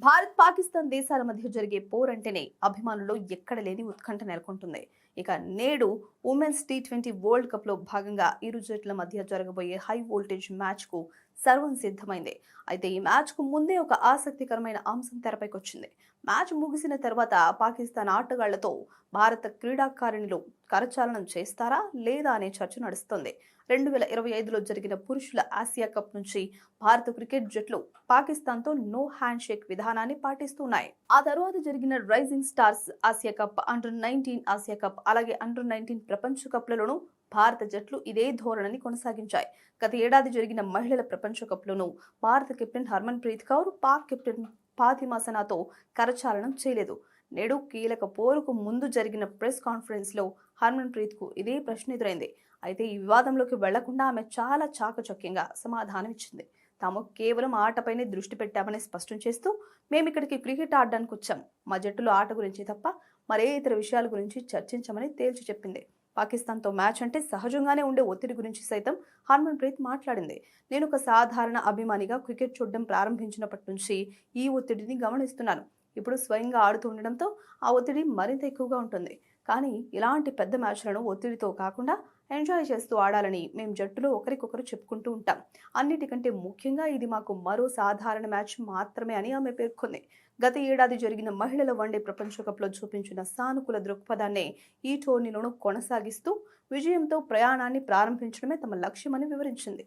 భారత్ పాకిస్తాన్ దేశాల మధ్య జరిగే పోరంటేనే అభిమానుల్లో ఎక్కడ లేని ఉత్కంఠ నెలకొంటుంది. ఇక నేడు ఉమెన్స్ టీ20 వరల్డ్ కప్ లో భాగంగా ఇరు జట్ల మధ్య జరగబోయే హై వోల్టేజ్ మ్యాచ్ కు సర్వం సిద్ధమైంది. అయితే ఈ మ్యాచ్ కు ముందే ఒక ఆసక్తికరమైన అంశం తెరపైకొచ్చింది. మ్యాచ్ ముగిసిన తర్వాత పాకిస్తాన్ ఆటగాళ్లతో భారత క్రీడాకారిణులు కరచాలనం చేస్తారా లేదా అనే చర్చ నడుస్తోంది. 2025లో జరిగిన పురుషుల ఆసియా కప్ నుంచి భారత క్రికెట్ జట్లు పాకిస్తాన్తో నో హ్యాండ్ షేక్ విధానాన్ని పాటిస్తున్నాయి. ఆ తర్వాత జరిగిన rising stars Asia cup, under nineteen Asia cup, అలాగే అండర్-19 ప్రపంచ కప్లలోనూ భారత జట్లు ఇదే ధోరణిని కొనసాగించాయి. గత ఏడాది జరిగిన మహిళల ప్రపంచ కప్లోనూ భారత కెప్టెన్ హర్మన్ ప్రీత్ కౌర్ పాక్ కెప్టెన్ ఫాతిమా సనాతో కరచాలనం చేయలేదు. నేడు కీలక పోరుకు ముందు జరిగిన ప్రెస్ కాన్ఫరెన్స్ లో హర్మన్ ప్రీత్ కు ఇదే ప్రశ్న ఎదురైంది. అయితే ఈ వివాదంలోకి వెళ్లకుండా ఆమె చాలా చాకచక్యంగా సమాధానమిచ్చింది. తాము కేవలం ఆటపైనే దృష్టి పెట్టామని స్పష్టం చేస్తూ, మేమిక్కడికి క్రికెట్ ఆడడానికి వచ్చాం, మా జట్టులో ఆట గురించి తప్ప మరే ఇతర విషయాల గురించి చర్చించమని తేల్చి చెప్పింది. పాకిస్తాన్తో మ్యాచ్ అంటే సహజంగానే ఉండే ఒత్తిడి గురించి సైతం హర్మన్ ప్రీత్ మాట్లాడింది. నేను ఒక సాధారణ అభిమానిగా క్రికెట్ చూడడం ప్రారంభించినప్పటి నుంచి ఈ ఒత్తిడిని గమనిస్తున్నాను. ఇప్పుడు స్వయంగా ఆడుతూ ఉండడంతో ఆ ఒత్తిడి మరింత ఎక్కువగా ఉంటుంది. కానీ ఇలాంటి పెద్ద మ్యాచ్లను ఒత్తిడితో కాకుండా ఎంజాయ్ చేస్తూ ఆడాలని మేము జట్టులో ఒకరికొకరు చెప్పుకుంటూ ఉంటాం. అన్నిటికంటే ముఖ్యంగా ఇది మాకు మరో సాధారణ మ్యాచ్ మాత్రమే అని ఆమె పేర్కొంది. గత ఏడాది జరిగిన మహిళల వన్డే ప్రపంచ కప్లో చూపించిన సానుకూల దృక్పథాన్నే ఈ టోర్నీలోనూ కొనసాగిస్తూ విజయంతో ప్రయాణాన్ని ప్రారంభించడమే తమ లక్ష్యమని వివరించింది.